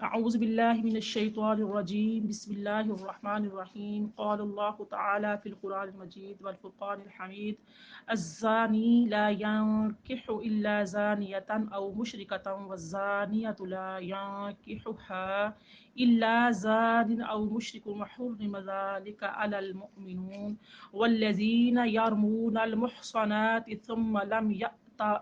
أعوذ بالله من الشيطان الرجيم بسم الله الرحمن الرحيم قال الله تعالى في القرآن المجيد والفرقان الحميد الزاني لا ينكح إلا زانية أو مشركة والزانية لا ينكحها إلا زان أو مشرك وحرم ذلك على المؤمنون والذين يرمون المحصنات ثم لم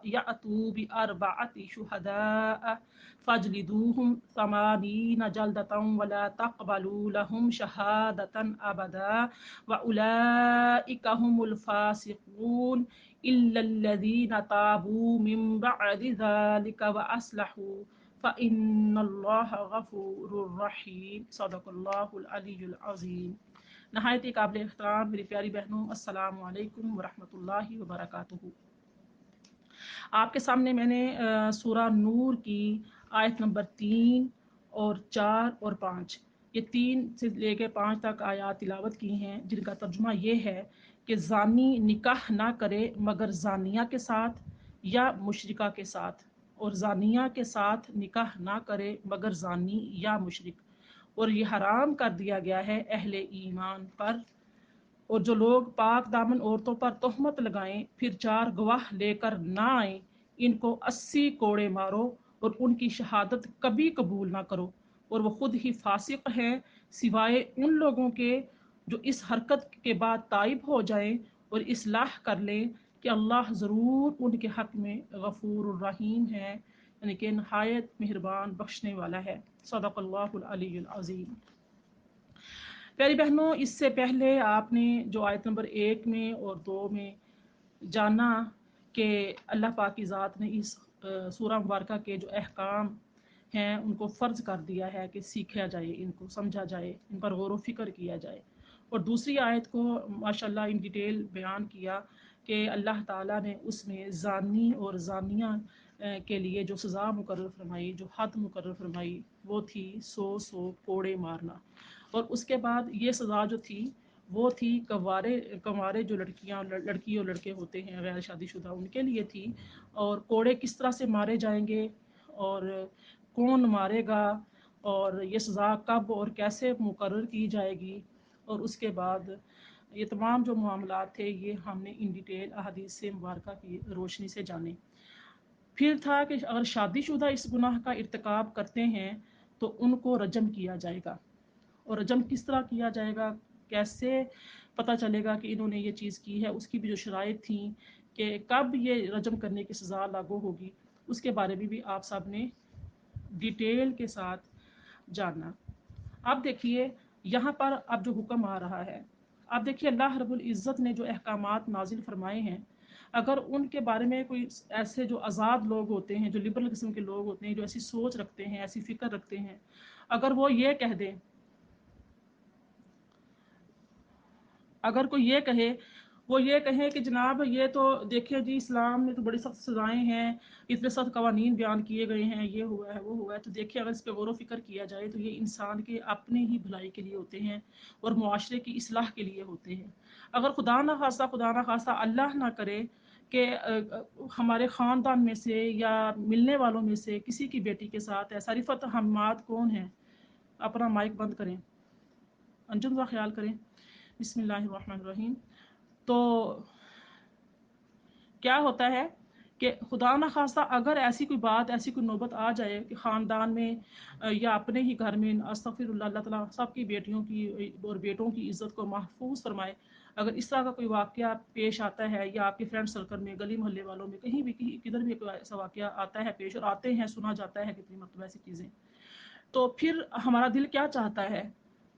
يأتوا بأربعة شهداء فاجلدوهم 80 جلدة ولا تقبلوا لهم شهادة أبدا وأولئك هم الفاسقون إلا الذين تابوا من بعد ذلك وأصلحوا فإن الله غفور رحيم صدق اللہ العلی العظیم۔ نہایت ہی قابل احترام میری پیاری بہنوں، السلام علیکم ورحمۃ اللہ وبرکاتہ۔ آپ کے سامنے میں نے سورہ نور کی آیت نمبر 3 اور 4 اور 5 یہ 3 سے لے کے 5 تک آیات تلاوت کی ہیں، جن کا ترجمہ یہ ہے کہ زانی نکاح نہ کرے مگر زانیہ کے ساتھ یا مشرکہ کے ساتھ، اور زانیہ کے ساتھ نکاح نہ کرے مگر زانی یا مشرک، اور یہ حرام کر دیا گیا ہے اہل ایمان پر، اور جو لوگ پاک دامن عورتوں پر تہمت لگائیں پھر 4 گواہ لے کر نہ آئیں، ان کو 80 کوڑے مارو اور ان کی شہادت کبھی قبول نہ کرو، اور وہ خود ہی فاسق ہیں سوائے ان لوگوں کے جو اس حرکت کے بعد تائب ہو جائیں اور اصلاح کر لیں کہ اللہ ضرور ان کے حق میں غفور الرحیم ہے، یعنی کہ نہایت مہربان بخشنے والا ہے۔ صدق اللہ العلی العظیم۔ پیاری بہنوں، اس سے پہلے آپ نے جو آیت نمبر 1 میں اور 2 میں جانا کہ اللہ پاک کی ذات نے اس سورہ مبارکہ کے جو احکام ہیں ان کو فرض کر دیا ہے کہ سیکھا جائے، ان کو سمجھا جائے، ان پر غور و فکر کیا جائے، اور دوسری آیت کو ماشاءاللہ ان ڈیٹیل بیان کیا کہ اللہ تعالیٰ نے اس میں زانی اور زانیہ کے لیے جو سزا مقرر فرمائی، جو حد مقرر فرمائی، وہ تھی 100 کوڑے مارنا، اور اس کے بعد یہ سزا جو تھی وہ تھی کنوارے جو لڑکی اور لڑکے ہوتے ہیں غیر شادی شدہ، ان کے لیے تھی، اور کوڑے کس طرح سے مارے جائیں گے اور کون مارے گا اور یہ سزا کب اور کیسے مقرر کی جائے گی، اور اس کے بعد یہ تمام جو معاملات تھے یہ ہم نے ان ڈیٹیل احادیث مبارکہ کی روشنی سے جانے۔ پھر تھا کہ اگر شادی شدہ اس گناہ کا ارتکاب کرتے ہیں تو ان کو رجم کیا جائے گا، اور رجم کس طرح کیا جائے گا، کیسے پتہ چلے گا کہ انہوں نے یہ چیز کی ہے، اس کی بھی جو شرائط تھیں کہ کب یہ رجم کرنے کی سزا لاگو ہوگی، اس کے بارے میں بھی آپ سب نے ڈیٹیل کے ساتھ جاننا۔ اب دیکھیے یہاں پر اب جو حکم آ رہا ہے، اب دیکھیے اللہ رب العزت نے جو احکامات نازل فرمائے ہیں، اگر ان کے بارے میں کوئی ایسے جو آزاد لوگ ہوتے ہیں، جو لبرل قسم کے لوگ ہوتے ہیں، جو ایسی سوچ رکھتے ہیں، ایسی فکر رکھتے ہیں، اگر وہ یہ کہہ دیں، اگر کوئی یہ کہے کہ جناب یہ تو دیکھیں جی اسلام میں تو بڑی سخت سزائیں ہیں، اتنے سخت قوانین بیان کیے گئے ہیں، یہ ہوا ہے وہ ہوا ہے، تو دیکھیں اگر اس پہ غور و فکر کیا جائے تو یہ انسان کے اپنے ہی بھلائی کے لیے ہوتے ہیں اور معاشرے کی اصلاح کے لیے ہوتے ہیں۔ اگر خدا نہ خواستہ اللہ نہ کرے کہ ہمارے خاندان میں سے یا ملنے والوں میں سے کسی کی بیٹی کے ساتھ ایسا، رفت حماد کون ہے؟ اپنا مائک بند کریں، انجم کا خیال کریں، بسم اللہ الرحمن الرحیم۔ تو کیا ہوتا ہے کہ خدا نہ خواستہ اگر ایسی کوئی بات، ایسی کوئی نوبت آ جائے کہ خاندان میں یا اپنے ہی گھر میں، استغفر اللہ، اللہ تعالیٰ سب کی بیٹیوں کی اور بیٹوں کی عزت کو محفوظ فرمائے، اگر اس طرح کا کوئی واقعہ پیش آتا ہے یا آپ کے فرینڈ سرکل میں، گلی محلے والوں میں، کہیں بھی کدھر بھی کوئی ایسا واقعہ آتا ہے پیش، اور آتے ہیں، سنا جاتا ہے کتنی مرتبہ ایسی چیزیں، تو پھر ہمارا دل کیا چاہتا ہے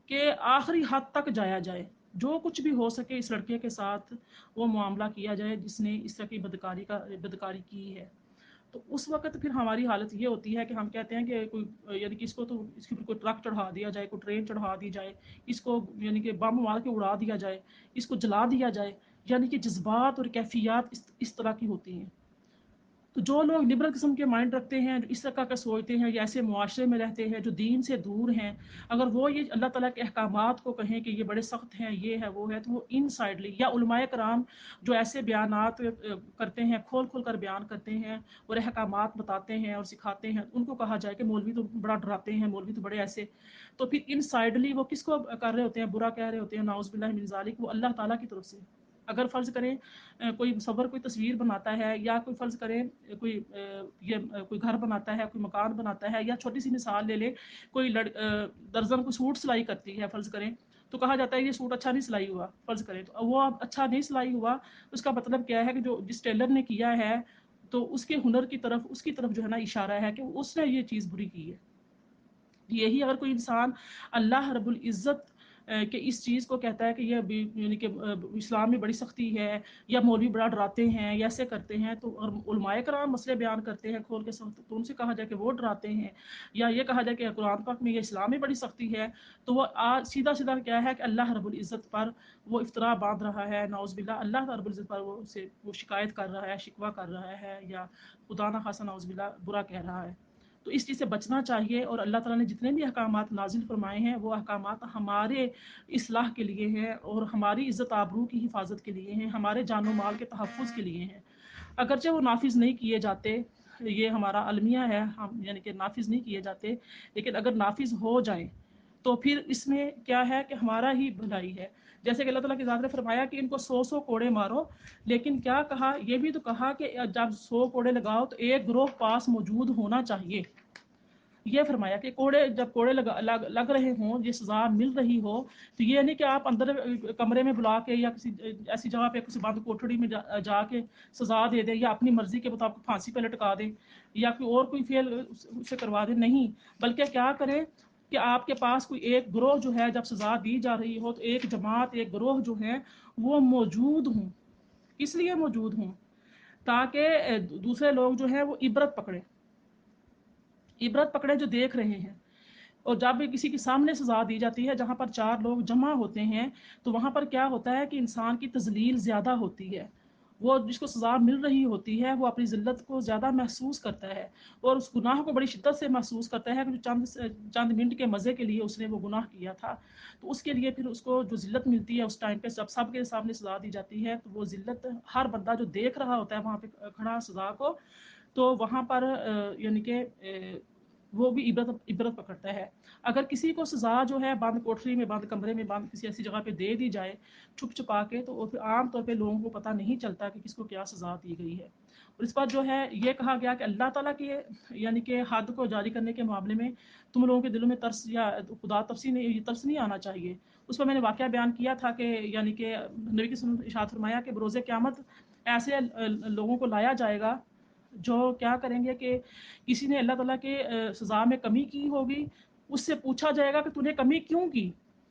کہ آخری حد تک جایا جائے، جو کچھ بھی ہو سکے اس لڑکے کے ساتھ وہ معاملہ کیا جائے جس نے اس طرح کی بدکاری کی ہے۔ تو اس وقت پھر ہماری حالت یہ ہوتی ہے کہ ہم کہتے ہیں کہ کوئی یعنی کہ اس کو تو اس کے اوپر کوئی ٹرک چڑھا دیا جائے، کوئی ٹرین چڑھا دی جائے، اس کو یعنی کہ بم مار کے اڑا دیا جائے، اس کو جلا دیا جائے، یعنی کہ جذبات اور کیفیات اس طرح کی ہوتی ہیں۔ تو جو لوگ لبرل قسم کے مائنڈ رکھتے ہیں، جو اس طرح کا سوچتے ہیں یا ایسے معاشرے میں رہتے ہیں جو دین سے دور ہیں، اگر وہ یہ اللہ تعالیٰ کے احکامات کو کہیں کہ یہ بڑے سخت ہیں، یہ ہے وہ ہے، تو وہ ان سائڈلی، یا علماء کرام جو ایسے بیانات کرتے ہیں، کھول کھول کر بیان کرتے ہیں اور احکامات بتاتے ہیں اور سکھاتے ہیں، ان کو کہا جائے کہ مولوی تو بڑا ڈراتے ہیں، مولوی تو بڑے ایسے، تو پھر ان سائڈلی وہ کس کو کر رہے ہوتے ہیں، برا کہہ رہے ہوتے ہیں، نعوذ باللہ من ذالک، وہ اللہ تعالیٰ کی طرف سے۔ اگر فرض کریں کوئی مصور کوئی تصویر بناتا ہے، یا کوئی فرض کریں کوئی کوئی گھر بناتا ہے، کوئی مکان بناتا ہے، یا چھوٹی سی مثال لے لے، کوئی درزن کوئی سوٹ سلائی کرتی ہے فرض کریں، تو کہا جاتا ہے یہ سوٹ اچھا نہیں سلائی ہوا، فرض کریں تو وہ اب اچھا نہیں سلائی ہوا، اس کا مطلب کیا ہے کہ جو جس ٹیلر نے کیا ہے تو اس کے ہنر کی طرف، اس کی طرف جو ہے نا اشارہ ہے کہ اس نے یہ چیز بری کی ہے۔ یہی اگر کوئی انسان اللہ رب العزت کہ اس چیز کو کہتا ہے کہ یہ یعنی کہ اسلام میں بڑی سختی ہے، یا مولوی بڑا ڈراتے ہیں یا ایسے کرتے ہیں، تو علماء کرام مسئلے بیان کرتے ہیں کھول کے سخت، تو ان سے کہا جائے کہ وہ ڈراتے ہیں، یا یہ کہا جائے کہ قرآن پاک میں یہ اسلام میں بڑی سختی ہے، تو وہ سیدھا سیدھا کیا ہے کہ اللہ رب العزت پر وہ افطرا باندھ رہا ہے، نعوذ باللہ، اللہ رب العزت پر وہ شکایت کر رہا ہے، شکوہ کر رہا ہے، یا خدا نہ خاصہ نعوذ باللہ برا کہہ رہا ہے۔ تو اس چیز سے بچنا چاہیے، اور اللہ تعالیٰ نے جتنے بھی احکامات نازل فرمائے ہیں وہ احکامات ہمارے اصلاح کے لیے ہیں، اور ہماری عزت آبرو کی حفاظت کے لیے ہیں، ہمارے جان و مال کے تحفظ کے لیے ہیں۔ اگرچہ وہ نافذ نہیں کیے جاتے، یہ ہمارا المیہ ہے، ہم یعنی کہ نافذ نہیں کیے جاتے، لیکن اگر نافذ ہو جائیں تو پھر اس میں کیا ہے کہ ہمارا ہی بھلائی ہے۔ جیسے کہ اللہ تعالیٰ کی ذات نے فرمایا کہ ان کو 100 کوڑے مارو، لیکن کیا کہا، یہ بھی تو کہا کہ جب 100 کوڑے لگاؤ تو ایک گروہ پاس موجود ہونا چاہیے۔ یہ فرمایا کہ جب کوڑے لگ رہے ہوں، یہ سزا مل رہی ہو، تو یہ نہیں کہ آپ اندر کمرے میں بلا کے یا کسی ایسی جگہ پہ کسی بند کوٹڑی میں جا کے سزا دے دیں، یا اپنی مرضی کے مطابق پھانسی پہ لٹکا دیں، یا کوئی اور کوئی فعل اسے کروا دیں، نہیں، بلکہ کیا کریں کہ آپ کے پاس کوئی ایک گروہ جو ہے جب سزا دی جا رہی ہو تو ایک جماعت، ایک گروہ جو ہے وہ موجود ہوں۔ کس لیے موجود ہوں؟ تاکہ دوسرے لوگ جو ہیں وہ عبرت پکڑے جو دیکھ رہے ہیں۔ اور جب بھی کسی کے سامنے سزا دی جاتی ہے جہاں پر 4 لوگ جمع ہوتے ہیں، تو وہاں پر کیا ہوتا ہے کہ انسان کی تذلیل زیادہ ہوتی ہے، وہ جس کو سزا مل رہی ہوتی ہے وہ اپنی ذلت کو زیادہ محسوس کرتا ہے، اور اس گناہ کو بڑی شدت سے محسوس کرتا ہے کہ چند منٹ کے مزے کے لیے اس نے وہ گناہ کیا تھا، تو اس کے لیے پھر اس کو جو ذلت ملتی ہے اس ٹائم پہ، جب سب کے سامنے سزا دی جاتی ہے، تو وہ ذلت ہر بندہ جو دیکھ رہا ہوتا ہے وہاں پہ کھڑا سزا کو، تو وہاں پر یعنی کہ وہ بھی عبرت پکڑتا ہے۔ اگر کسی کو سزا جو ہے بند کوٹری میں، بند کمرے میں، بند کسی ایسی جگہ پہ دے دی جائے چھپ چھپا کے، تو عام طور پہ لوگوں کو پتہ نہیں چلتا کہ کس کو کیا سزا دی گئی ہے۔ اور اس پر جو ہے یہ کہا گیا کہ اللہ تعالیٰ کے یعنی کہ حد کو جاری کرنے کے معاملے میں تم لوگوں کے دلوں میں ترس یا خدا ترسی نہیں آنا چاہیے۔ اس پر میں نے واقعہ بیان کیا تھا کہ یعنی کہ نبی کی ارشاد فرمایا کہ بروز قیامت ایسے لوگوں کو لایا جائے گا جو کیا کریں گے کہ کسی نے اللہ تعالیٰ کے سزا میں کمی کی ہوگی، اس سے پوچھا جائے گا کہ تو نے کمی کیوں کی،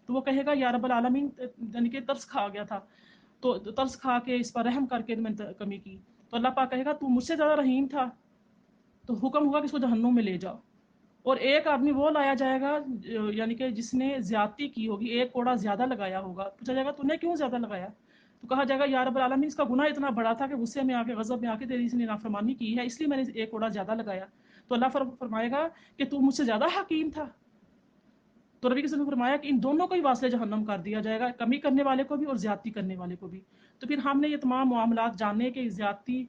تو وہ کہے گا یا رب العالمین، یعنی کہ ترس کھا گیا تھا، تو ترس کھا کے اس پر رحم کر کے میں نے کمی کی، تو اللہ پاک کہے گا تو مجھ سے زیادہ رحیم تھا، تو حکم ہوگا کہ اس کو جہنم میں لے جاؤ۔ اور ایک آدمی وہ لایا جائے گا یعنی کہ جس نے زیادتی کی ہوگی، ایک کوڑا زیادہ لگایا ہوگا، پوچھا جائے گا تو نے کیوں زیادہ لگایا، تو کہا جائے گا یا رب العالمین اس کا گناہ اتنا بڑا تھا کہ غصے میں آ کے، غضب میں آ کے تیری اس نے نافرمانی کی ہے، اس لیے میں نے ایک کوڑا زیادہ لگایا، تو اللہ فرمائے گا کہ تو مجھ سے زیادہ حکیم تھا۔ تو نبی نے فرمایا کہ ان دونوں کو ہی واسطے جہنم کر دیا جائے گا، کمی کرنے والے کو بھی اور زیادتی کرنے والے کو بھی۔ تو پھر ہم نے یہ تمام معاملات جاننے کہ زیادتی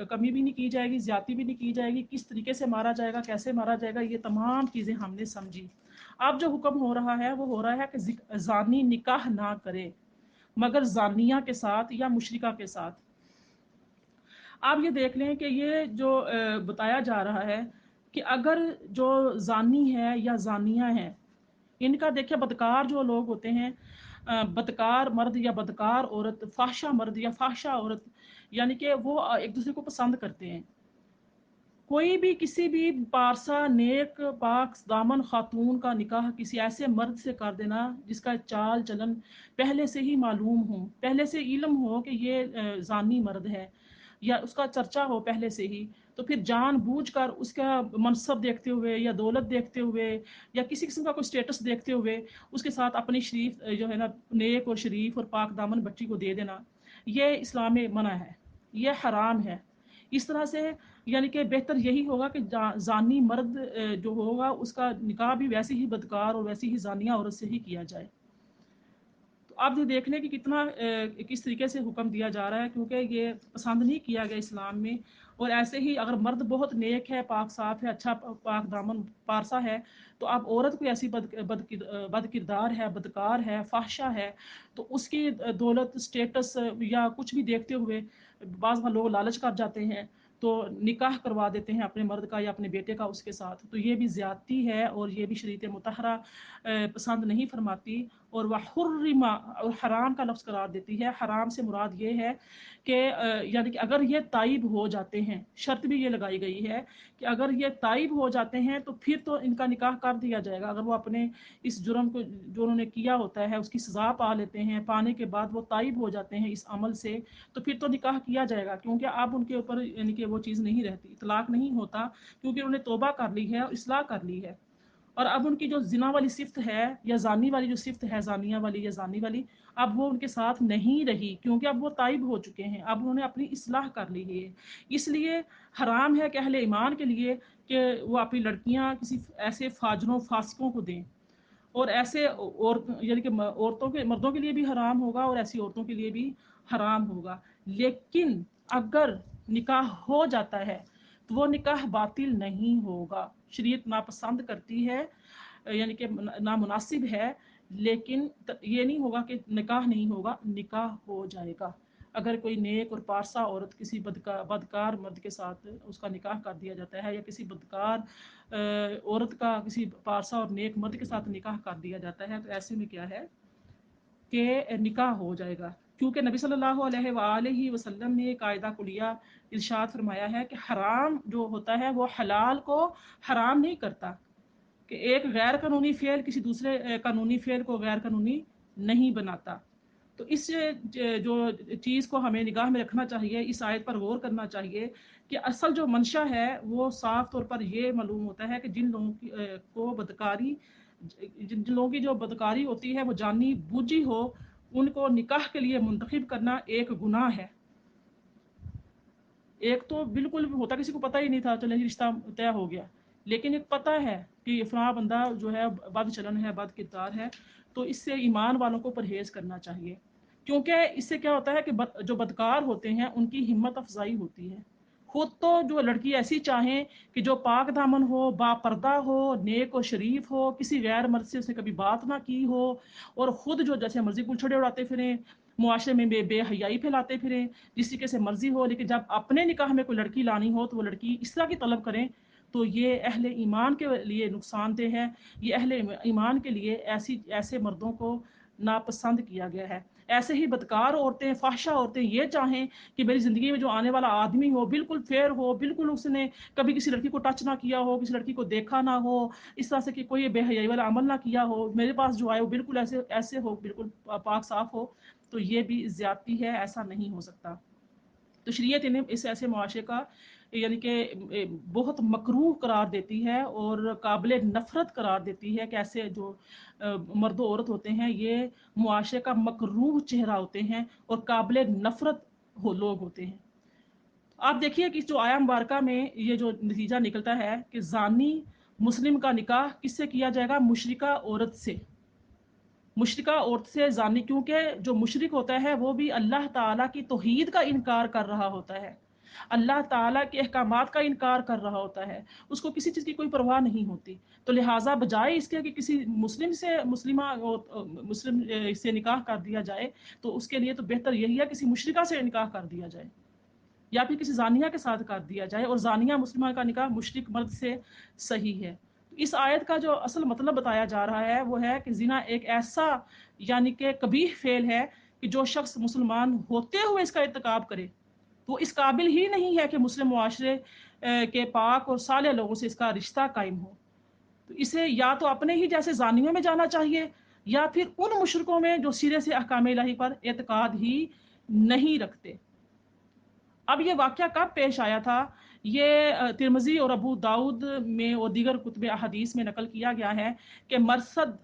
کمی بھی نہیں کی جائے گی، زیادتی بھی نہیں کی جائے گی، کس طریقے سے مارا جائے گا، کیسے مارا جائے گا، یہ تمام چیزیں ہم نے سمجھی۔ اب جو حکم ہو رہا ہے وہ ہو رہا ہے کہ زانی نکاح نہ کرے مگر زانیہ کے ساتھ یا مشرکہ کے ساتھ۔ آپ یہ دیکھ لیں کہ یہ جو بتایا جا رہا ہے کہ اگر جو زانی ہے یا زانیہ ہے، ان کا دیکھیں بدکار جو لوگ ہوتے ہیں، بدکار مرد یا بدکار عورت، فحشہ مرد یا فحشہ عورت، یعنی کہ وہ ایک دوسرے کو پسند کرتے ہیں۔ کوئی بھی کسی بھی پارسا نیک پاک دامن خاتون کا نکاح کسی ایسے مرد سے کر دینا جس کا چال چلن پہلے سے ہی معلوم ہو، پہلے سے علم ہو کہ یہ زانی مرد ہے، یا اس کا چرچا ہو پہلے سے ہی، تو پھر جان بوجھ کر اس کا منصب دیکھتے ہوئے یا دولت دیکھتے ہوئے یا کسی قسم کا کوئی سٹیٹس دیکھتے ہوئے اس کے ساتھ اپنی شریف جو ہے نا نیک اور شریف اور پاک دامن بچی کو دے دینا، یہ اسلام میں منع ہے، یہ حرام ہے۔ اس طرح سے یعنی کہ بہتر یہی ہوگا کہ زانی مرد جو ہوگا اس کا نکاح بھی ویسی ہی بدکار اور ویسی ہی زانیہ عورت سے ہی کیا جائے۔ تو آپ یہ دیکھ لیں کہ کتنا کس طریقے سے حکم دیا جا رہا ہے، کیونکہ یہ پسند نہیں کیا گیا اسلام میں۔ اور ایسے ہی اگر مرد بہت نیک ہے، پاک صاف ہے، اچھا پاک دامن پارسا ہے، تو اب عورت کوئی ایسی بد کردار ہے، بدکار ہے، فاحشہ ہے، تو اس کی دولت، سٹیٹس یا کچھ بھی دیکھتے ہوئے بعض لوگ لالچ کر جاتے ہیں تو نکاح کروا دیتے ہیں اپنے مرد کا یا اپنے بیٹے کا اس کے ساتھ، تو یہ بھی زیادتی ہے اور یہ بھی شریعت مطہرہ پسند نہیں فرماتی۔ اور وحرم، اور حرام کا لفظ قرار دیتی ہے۔ حرام سے مراد یہ ہے کہ یعنی کہ اگر یہ تائب ہو جاتے ہیں، شرط بھی یہ لگائی گئی ہے کہ اگر یہ تائب ہو جاتے ہیں تو پھر تو ان کا نکاح کر دیا جائے گا۔ اگر وہ اپنے اس جرم کو جو انہوں نے کیا ہوتا ہے اس کی سزا پا لیتے ہیں، پانے کے بعد وہ تائب ہو جاتے ہیں اس عمل سے، تو پھر تو نکاح کیا جائے گا، کیونکہ اب ان کے اوپر یعنی کہ وہ چیز نہیں رہتی، طلاق نہیں ہوتا، کیونکہ انہوں نے توبہ کر لی ہے اور اصلاح کر لی ہے۔ اور اب ان کی جو زنا والی صفت ہے یا زانی والی جو صفت ہے، زانیہ والی یا زانی والی، اب وہ ان کے ساتھ نہیں رہی، کیونکہ اب وہ تائب ہو چکے ہیں، اب انہوں نے اپنی اصلاح کر لی ہے۔ اس لیے حرام ہے کہ اہل ایمان کے لیے کہ وہ اپنی لڑکیاں کسی ایسے فاجروں فاسقوں کو دیں، اور ایسے یعنی کہ عورتوں کے، مردوں کے لیے بھی حرام ہوگا اور ایسی عورتوں کے لیے بھی حرام ہوگا۔ لیکن اگر نکاح ہو جاتا ہے تو وہ نکاح باطل نہیں ہوگا، شریعت ناپسند کرتی ہے، یعنی کہ نامناسب ہے، لیکن یہ نہیں ہوگا کہ نکاح نہیں ہوگا، نکاح ہو جائے گا۔ اگر کوئی نیک اور پارسا عورت کسی بدکار مرد کے ساتھ اس کا نکاح کر دیا جاتا ہے، یا کسی بدکار عورت کا کسی پارسا اور نیک مرد کے ساتھ نکاح کر دیا جاتا ہے، تو ایسے میں کیا ہے کہ نکاح ہو جائے گا، کیونکہ نبی صلی اللہ علیہ وآلہ وسلم نے قاعدہ کلیہ ارشاد فرمایا ہے کہ حرام جو ہوتا ہے وہ حلال کو حرام نہیں کرتا، کہ ایک غیر قانونی فعل کسی دوسرے قانونی فعل کو غیر قانونی نہیں بناتا۔ تو اس جو چیز کو ہمیں نگاہ میں رکھنا چاہیے، اس آیت پر غور کرنا چاہیے کہ اصل جو منشا ہے وہ صاف طور پر یہ معلوم ہوتا ہے کہ جن لوگوں کو بدکاری، جن لوگوں کی جو بدکاری ہوتی ہے وہ جانی بوجھی ہو، ان کو نکاح کے لیے منتخب کرنا ایک گناہ ہے۔ ایک تو بالکل ہوتا کسی کو پتہ ہی نہیں تھا، چلے رشتہ طے ہو گیا، لیکن ایک پتہ ہے کہ یہ فلاں بندہ جو ہے بد چلن ہے، بد کردار ہے، تو اس سے ایمان والوں کو پرہیز کرنا چاہیے، کیونکہ اس سے کیا ہوتا ہے کہ جو بدکار ہوتے ہیں ان کی ہمت افزائی ہوتی ہے۔ خود تو جو لڑکی ایسی چاہیں کہ جو پاک دامن ہو، با پردہ ہو، نیک و شریف ہو، کسی غیر مرد سے اس نے کبھی بات نہ کی ہو، اور خود جو جیسے مرضی گلچھڑے اڑاتے پھریں، معاشرے میں بے حیائی پھیلاتے پھریں، جس طریقے سے مرضی ہو، لیکن جب اپنے نکاح میں کوئی لڑکی لانی ہو تو وہ لڑکی اس طرح کی طلب کریں، تو یہ اہل ایمان کے لیے نقصان دہ ہے۔ یہ اہل ایمان کے لیے ایسے مردوں کو ناپسند کیا گیا ہے۔ ایسے ہی بدکار عورتیں، فحشہ عورتیں یہ چاہیں کہ میری زندگی میں جو آنے والا آدمی ہو بالکل فیئر ہو، بالکل اس نے کبھی کسی لڑکی کو ٹچ نہ کیا ہو، کسی لڑکی کو دیکھا نہ ہو، اس طرح سے کہ کوئی بے حیائی والا عمل نہ کیا ہو، میرے پاس جو آئے وہ بالکل ایسے ہو، بالکل پاک صاف ہو، تو یہ بھی زیادتی ہے، ایسا نہیں ہو سکتا۔ تو شریعت انہیں اس ایسے معاشرے کا یعنی کہ بہت مکروہ قرار دیتی ہے اور قابل نفرت قرار دیتی ہے کہ ایسے جو مرد و عورت ہوتے ہیں یہ معاشرے کا مکروہ چہرہ ہوتے ہیں اور قابل نفرت لوگ ہوتے ہیں۔ آپ دیکھیے کہ جو آیا مبارکہ میں یہ جو نتیجہ نکلتا ہے کہ زانی مسلم کا نکاح کس سے کیا جائے گا؟ مشرکہ عورت سے، مشرکہ عورت سے زانی، کیونکہ جو مشرک ہوتا ہے وہ بھی اللہ تعالیٰ کی توحید کا انکار کر رہا ہوتا ہے، اللہ تعالیٰ کے احکامات کا انکار کر رہا ہوتا ہے، اس کو کسی چیز کی کوئی پرواہ نہیں ہوتی، تو لہٰذا بجائے اس کے کہ کسی مسلم سے نکاح کر دیا جائے، تو اس کے لیے تو بہتر یہی ہے کسی مشرکہ سے نکاح کر دیا جائے یا پھر کسی زانیہ کے ساتھ کر دیا جائے، اور زانیہ مسلمہ کا نکاح مشرک مرد سے صحیح ہے۔ اس آیت کا جو اصل مطلب بتایا جا رہا ہے وہ ہے کہ زنا ایک ایسا یعنی کہ قبیح فعل ہے کہ جو شخص مسلمان ہوتے ہوئے اس کا ارتکاب کرے تو اس قابل ہی نہیں ہے کہ مسلم معاشرے کے پاک اور صالح لوگوں سے اس کا رشتہ قائم ہو، تو اسے یا تو اپنے ہی جیسے زانیوں میں جانا چاہیے یا پھر ان مشرکوں میں جو سرے سے احکام الہی پر اعتقاد ہی نہیں رکھتے۔ اب یہ واقعہ کب پیش آیا تھا؟ یہ ترمذی اور ابو داؤد میں اور دیگر کتب احادیث میں نقل کیا گیا ہے کہ مرثد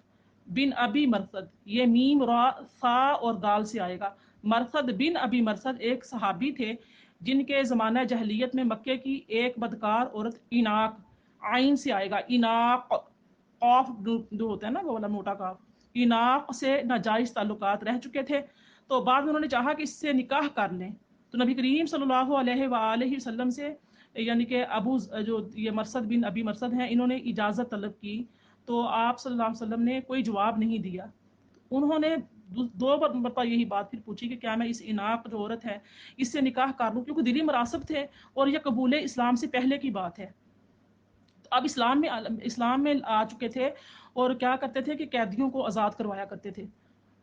بن ابی مرثد، یہ میم را سا اور دال سے آئے گا، مرثد بن ابی مرثد ایک صحابی تھے، جن کے زمانہ جہلیت میں مکے کی ایک بدکار عورت ایناق، آئین سے آئے گا، ایناق، قاف جو ہوتا ہے نا وہ والا موٹا قاف، ایناق سے ناجائز تعلقات رہ چکے تھے، تو بعد میں انہوں نے چاہا کہ اس سے نکاح کر لیں، تو نبی کریم صلی اللہ علیہ وآلہ وسلم سے یعنی کہ جو یہ مرثد بن ابی مرثد ہیں، انہوں نے اجازت طلب کی، تو آپ صلی اللہ علیہ وسلم نے کوئی جواب نہیں دیا۔ انہوں نے دو مرتبہ یہی بات پھر پوچھی کہ کیا میں اس اناق جو عورت ہے اس سے نکاح کر لوں، کیونکہ دلی مراسب تھے اور یہ قبول اسلام سے پہلے کی بات ہے۔ تو اب اسلام میں آ چکے تھے اور کیا کرتے تھے کہ قیدیوں کو آزاد کروایا کرتے تھے،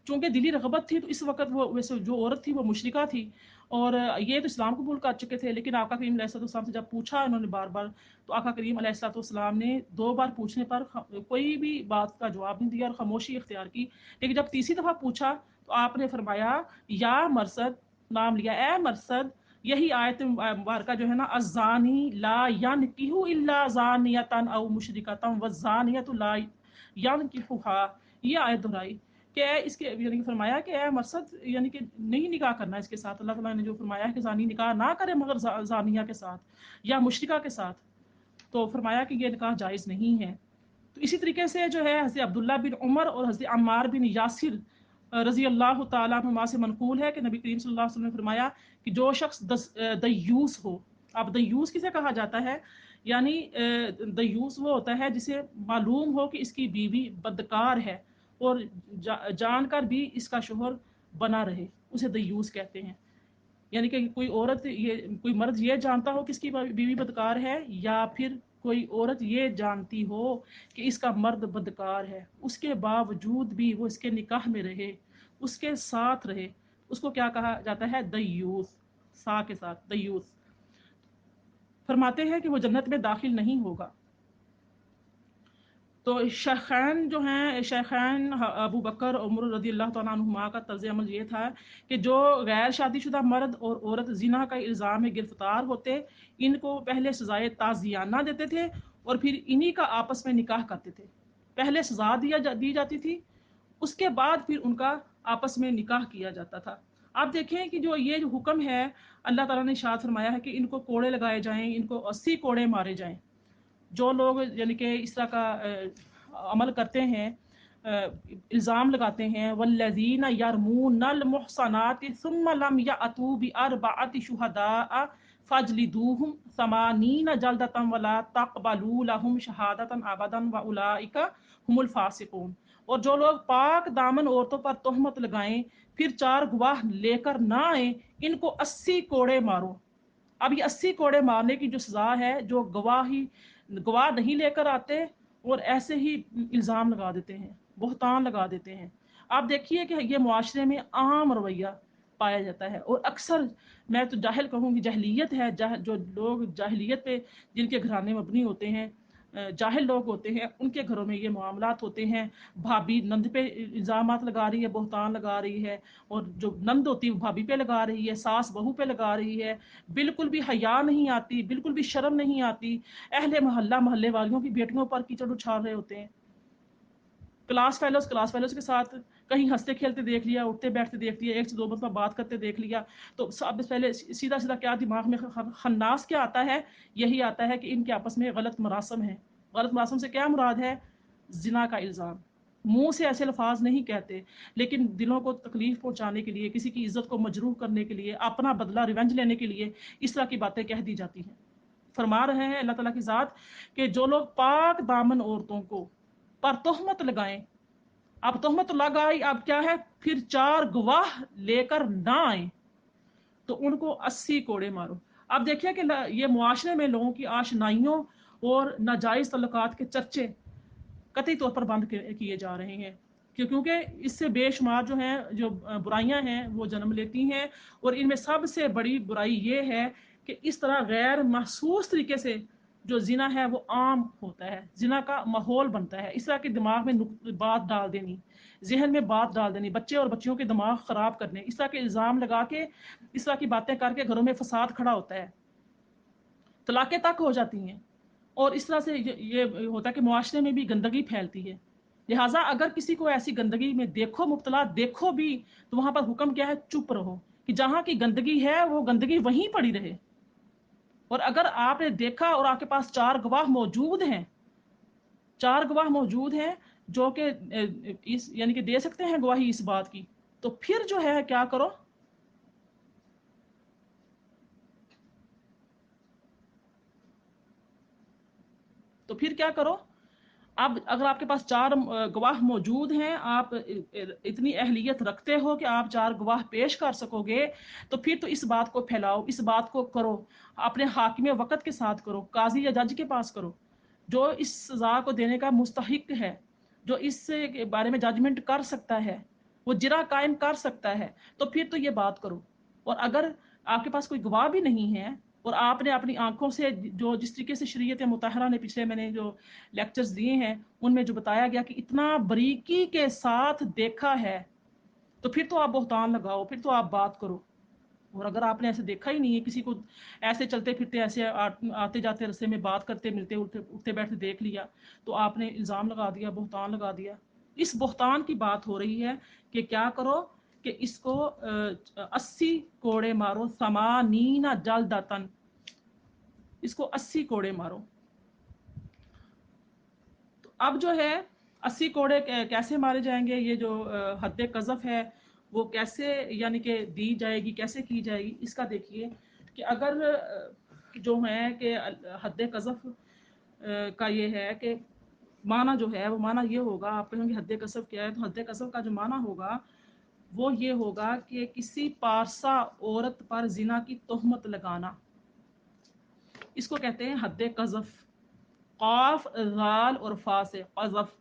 چونکہ دلی رغبت تھی، تو اس وقت وہ ویسے جو عورت تھی وہ مشرکہ تھی اور یہ تو اسلام قبول کر چکے تھے، لیکن آقا کریم علیہ السلام سے جب پوچھا انہوں نے بار بار، تو آقا کریم علیہ السلام نے 2 بار پوچھنے پر کوئی بھی بات کا جواب نہیں دیا اور خاموشی اختیار کی، لیکن جب تیسری دفعہ پوچھا تو آپ نے فرمایا یا مرثد، نام لیا، اے مرثد، یہی آیت مبارکہ جو ہے نا، الزانی لا ینکح الا زانیۃ او مشرکۃ والزانیۃ لا ینکحھا، یہ آیت دہرائی کہ اس کے یعنی کہ فرمایا کہ اے مرثد یعنی کہ نہیں نکاح کرنا اس کے ساتھ، اللہ تعالیٰ نے جو فرمایا ہے کہ زانی نکاح نہ کرے مگر زانیہ کے ساتھ یا مشرکہ کے ساتھ، تو فرمایا کہ یہ نکاح جائز نہیں ہے۔ تو اسی طریقے سے جو ہے حضرت عبداللہ بن عمر اور حضرت عمار بن یاسر رضی اللہ تعالیٰ عنہما سے منقول ہے کہ نبی کریم صلی اللہ علیہ وسلم نے فرمایا کہ جو شخص دیوس ہو، اب دیوس کسے کہا جاتا ہے، یعنی دیوس وہ ہوتا ہے جسے معلوم ہو کہ اس کی بیوی بدکار ہے اور جان کر بھی اس کا شوہر بنا رہے، اسے دیوس کہتے ہیں۔ یعنی کہ کوئی مرد یہ جانتا ہو کہ اس کی بیوی بدکار ہے، یا پھر کوئی عورت یہ جانتی ہو کہ اس کا مرد بدکار ہے، اس کے باوجود بھی وہ اس کے نکاح میں رہے، اس کے ساتھ رہے، اس کو کیا کہا جاتا ہے، دیوس، سا کے ساتھ دیوس۔ فرماتے ہیں کہ وہ جنت میں داخل نہیں ہوگا۔ تو شیخین جو ہیں، شیخین ابو بکر عمر رضی اللہ تعالیٰ عنہما کا طرز عمل یہ تھا کہ جو غیر شادی شدہ مرد اور عورت زنا کا الزام میں گرفتار ہوتے، ان کو پہلے سزائے تعزیرانہ دیتے تھے اور پھر انہی کا آپس میں نکاح کرتے تھے۔ پہلے سزا دی جاتی تھی، اس کے بعد پھر ان کا آپس میں نکاح کیا جاتا تھا۔ آپ دیکھیں کہ یہ جو حکم ہے، اللہ تعالیٰ نے ارشاد فرمایا ہے کہ ان کو کوڑے لگائے جائیں، ان کو 80 کوڑے مارے جائیں۔ جو لوگ یعنی کہ اس طرح کا عمل کرتے ہیں، الزام لگاتے ہیں، والذین یرمون المحصنات ثم لم یأتوا بأربعۃ شہداء فاجلدوہم 80 جلدۃ ولا تقبلوا لهم شہادۃ ابدا واولئک هم الفاسقون۔ اور جو لوگ پاک دامن عورتوں پر تہمت لگائیں پھر 4 گواہ لے کر نہ آئیں، ان کو 80 کوڑے مارو۔ اب یہ 80 کوڑے مارنے کی جو سزا ہے، جو گواہ نہیں لے کر آتے اور ایسے ہی الزام لگا دیتے ہیں، بہتان لگا دیتے ہیں۔ آپ دیکھیے کہ یہ معاشرے میں عام رویہ پایا جاتا ہے، اور اکثر میں تو جاہل کہوں گی، جہلیت ہے، جو لوگ جاہلیت پہ جن کے گھرانے مبنی ہوتے ہیں، جاہل لوگ ہوتے ہیں، ان کے گھروں میں یہ معاملات ہوتے ہیں۔ بھابی نند پہ الزامات لگا رہی ہے، بہتان لگا رہی ہے، اور جو نند ہوتی ہے وہ بھابی پہ لگا رہی ہے، ساس بہو پہ لگا رہی ہے، بالکل بھی حیا نہیں آتی، بالکل بھی شرم نہیں آتی، اہل محلے والیوں کی بیٹیوں پر کیچڑ اچھال رہے ہوتے ہیں۔ کلاس فیلوز کے ساتھ کہیں ہنستے کھیلتے دیکھ لیا، اٹھتے بیٹھتے دیکھ لیا، ایک سے 2 مرتبہ بات کرتے دیکھ لیا، تو سب پہلے سیدھا کیا دماغ میں خناس کیا آتا ہے، یہی آتا ہے کہ ان کے آپس میں غلط مراسم ہے۔ غلط مراسم سے کیا مراد ہے، زنا کا الزام۔ منہ سے ایسے الفاظ نہیں کہتے، لیکن دلوں کو تکلیف پہنچانے کے لیے، کسی کی عزت کو مجروح کرنے کے لیے، اپنا بدلہ ریونج لینے کے لیے اس طرح کی باتیں کہہ دی جاتی ہیں۔ فرما رہے ہیں اللہ تعالیٰ کی ذات کہ جو لوگ پاک دامن عورتوں کو پر تہمت لگائیں، اب تہمت لگائی، اب کیا ہے، پھر 4 گواہ لے کر نہ آئیں تو ان کو 80 کوڑے مارو۔ اب دیکھیے کہ یہ معاشرے میں لوگوں کی آشنائیوں اور ناجائز تعلقات کے چرچے قطعی طور پر بند کیے جا رہے ہیں، کیونکہ اس سے بے شمار جو ہیں، جو برائیاں ہیں وہ جنم لیتی ہیں، اور ان میں سب سے بڑی برائی یہ ہے کہ اس طرح غیر محسوس طریقے سے جو زنا ہے وہ عام ہوتا ہے، زنا کا ماحول بنتا ہے، اس طرح کے دماغ میں بات ڈال دینی، ذہن میں بات ڈال دینی، بچے اور بچیوں کے دماغ خراب کرنے، اس طرح کے الزام لگا کے، اس طرح کی باتیں کر کے گھروں میں فساد کھڑا ہوتا ہے، طلاقیں تک ہو جاتی ہیں، اور اس طرح سے یہ ہوتا ہے کہ معاشرے میں بھی گندگی پھیلتی ہے۔ لہٰذا اگر کسی کو ایسی گندگی میں دیکھو مبتلا، دیکھو بھی، تو وہاں پر حکم کیا ہے، چپ رہو، کہ جہاں کی گندگی ہے وہ گندگی وہیں پڑی رہے. اور اگر آپ نے دیکھا اور آپ کے پاس 4 گواہ موجود ہیں، 4 گواہ موجود ہیں جو کہ یعنی کہ دے سکتے ہیں گواہی اس بات کی، تو پھر جو ہے کیا کرو، تو پھر کیا کرو. اب اگر آپ کے پاس 4 گواہ موجود ہیں، آپ اتنی اہلیت رکھتے ہو کہ آپ 4 گواہ پیش کر سکو گے، تو پھر تو اس بات کو پھیلاؤ، اس بات کو کرو، اپنے حاکم وقت کے ساتھ کرو، قاضی یا جج کے پاس کرو جو اس سزا کو دینے کا مستحق ہے، جو اس کے بارے میں ججمنٹ کر سکتا ہے، وہ جرا قائم کر سکتا ہے، تو پھر تو یہ بات کرو. اور اگر آپ کے پاس کوئی گواہ بھی نہیں ہے اور آپ نے اپنی آنکھوں سے جو جس طریقے سے شریعت مطہرہ نے پچھلے میں نے جو لیکچرز دیے ہیں ان میں جو بتایا گیا کہ اتنا باریکی کے ساتھ دیکھا ہے، تو پھر تو آپ بہتان لگاؤ، پھر تو آپ بات کرو. اور اگر آپ نے ایسے دیکھا ہی نہیں ہے، کسی کو ایسے چلتے پھرتے ایسے آتے جاتے رستے میں بات کرتے ملتے اٹھتے بیٹھتے دیکھ لیا، تو آپ نے الزام لگا دیا، بہتان لگا دیا. اس بہتان کی بات ہو رہی ہے کہ کیا کرو کہ اس کو 80 کوڑے مارو، 80 جلدتن، اس کو 80 کوڑے مارو. تو اب جو ہے 80 کوڑے کیسے مارے جائیں گے، یہ جو حد قذف ہے وہ کیسے یعنی کہ دی جائے گی، کیسے کی جائے گی. اس کا دیکھیے کہ اگر جو ہے کہ حد قذف کا یہ ہے کہ معنی جو ہے وہ معنی یہ ہوگا، آپ کہیں گے حد قذف کیا ہے، تو حد قذف کا جو معنی ہوگا وہ یہ ہوگا کہ کسی پارسا عورت پر زنا کی تہمت لگانا، اس کو کہتے ہیں حد قذف. قاف غال اور فا سے قذف.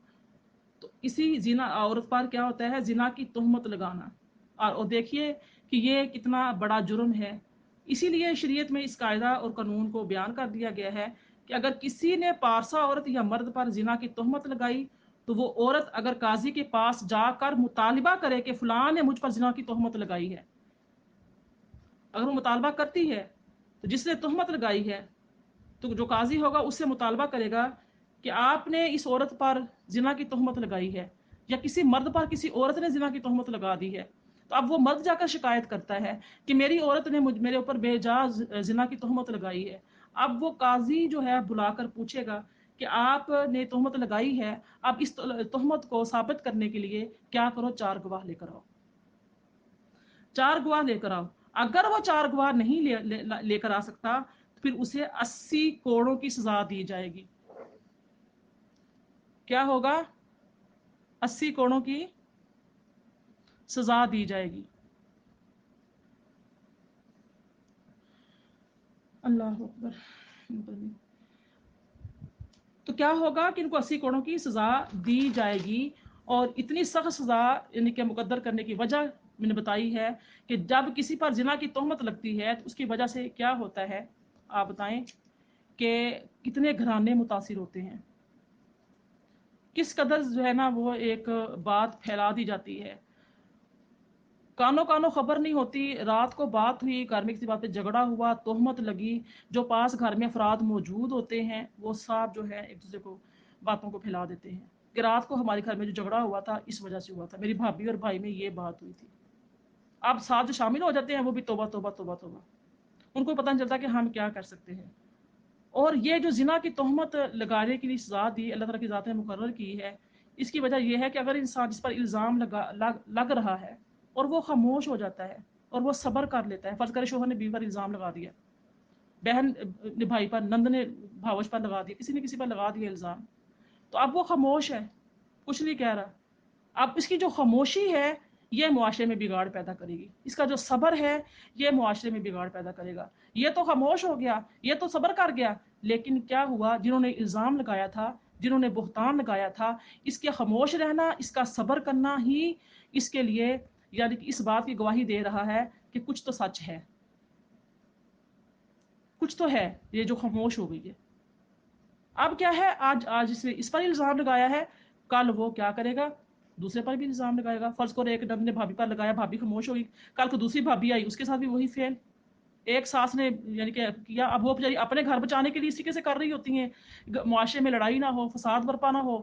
تو کسی زنا عورت پر کیا ہوتا ہے، زنا کی تہمت لگانا. اور دیکھیے کہ یہ کتنا بڑا جرم ہے. اسی لیے شریعت میں اس قاعدہ اور قانون کو بیان کر دیا گیا ہے کہ اگر کسی نے پارسا عورت یا مرد پر زنا کی تہمت لگائی تو وہ عورت اگر قاضی کے پاس جا کر مطالبہ کرے کہ فلاں نے مجھ پر زنا کی تہمت لگائی ہے، اگر وہ مطالبہ کرتی ہے تو جس نے تہمت لگائی ہے تو جو قاضی ہوگا اس سے مطالبہ کرے گا کہ آپ نے اس عورت پر زنا کی تہمت لگائی ہے، یا کسی مرد پر کسی عورت نے زنا کی تہمت لگا دی ہے. تو اب وہ مرد جا کر شکایت کرتا ہے کہ میری عورت نے میرے اوپر بے جا زنا کی تہمت لگائی ہے. اب وہ قاضی جو ہے بلا کر پوچھے گا کہ آپ نے تہمت لگائی ہے، اب اس تہمت کو ثابت کرنے کے لیے کیا کرو، 4 گواہ لے کر آؤ. 4 گواہ لے کر آؤ. اگر وہ 4 گواہ نہیں لے کر آ سکتا تو پھر اسے 80 کوڑوں کی سزا دی جائے گی. کیا ہوگا، 80 کوڑوں کی سزا دی جائے گی. اللہ اکبر. تو کیا ہوگا کہ ان کو 80 کوڑوں کی سزا دی جائے گی. اور اتنی سخت سزا یعنی کہ مقدر کرنے کی وجہ میں نے بتائی ہے کہ جب کسی پر زنا کی تہمت لگتی ہے تو اس کی وجہ سے کیا ہوتا ہے، آپ بتائیں کہ کتنے گھرانے متاثر ہوتے ہیں، کس قدر جو ہے نا وہ ایک بات پھیلا دی جاتی ہے. کانوں خبر نہیں ہوتی، رات کو بات ہوئی، گھر میں کسی بات پہ جھگڑا ہوا، تہمت لگی، جو پاس گھر میں افراد موجود ہوتے ہیں وہ سب جو ہے ایک دوسرے کو باتوں کو پھیلا دیتے ہیں کہ رات کو ہمارے گھر میں جو جھگڑا ہوا تھا اس وجہ سے ہوا تھا، میری بھابھی اور بھائی میں یہ بات ہوئی تھی. اب ساتھ جو شامل ہو جاتے ہیں وہ بھی توبہ توبہ توبہ توبہ، ان کو پتہ نہیں چلتا کہ ہم کیا کر سکتے ہیں. اور یہ جو زنا کی تہمت لگانے کے لیے سزا دی اللہ تعالیٰ کی ذات نے مقرر کی ہے، اس کی وجہ یہ ہے کہ اگر انسان جس پر الزام لگ رہا ہے اور وہ خاموش ہو جاتا ہے اور وہ صبر کر لیتا ہے، فرض کرے شوہر نے بیوی پر الزام لگا دیا، بہن نے بھائی پر، نند نے بھاوش پر لگا دیا، کسی نے کسی پر لگا دیا الزام، تو اب وہ خاموش ہے، کچھ نہیں کہہ رہا. اب اس کی جو خاموشی ہے یہ معاشرے میں بگاڑ پیدا کرے گی، اس کا جو صبر ہے یہ معاشرے میں بگاڑ پیدا کرے گا. یہ تو خاموش ہو گیا، یہ تو صبر کر گیا، لیکن کیا ہوا، جنہوں نے الزام لگایا تھا، جنہوں نے بہتان لگایا تھا، اس کے خاموش رہنا، اس کا صبر کرنا ہی اس کے لیے یعنی کہ اس بات کی گواہی دے رہا ہے کہ کچھ تو سچ ہے، کچھ تو ہے یہ جو خاموش ہو گئی ہے. اب کیا ہے، آج اس پر الزام لگایا ہے، کل وہ کیا کرے گا، دوسرے پر بھی الزام لگائے گا. فرض کرو ایک نند نے بھابھی پر لگایا، بھابھی خاموش ہوگی، کل کو دوسری بھابھی آئی اس کے ساتھ بھی وہی فیل. ایک ساس نے یعنی کہ کیا، اب وہ بیچاری اپنے گھر بچانے کے لیے اسی کے سے کر رہی ہوتی ہیں، معاشرے میں لڑائی نہ ہو، فساد برپا نہ ہو،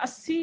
80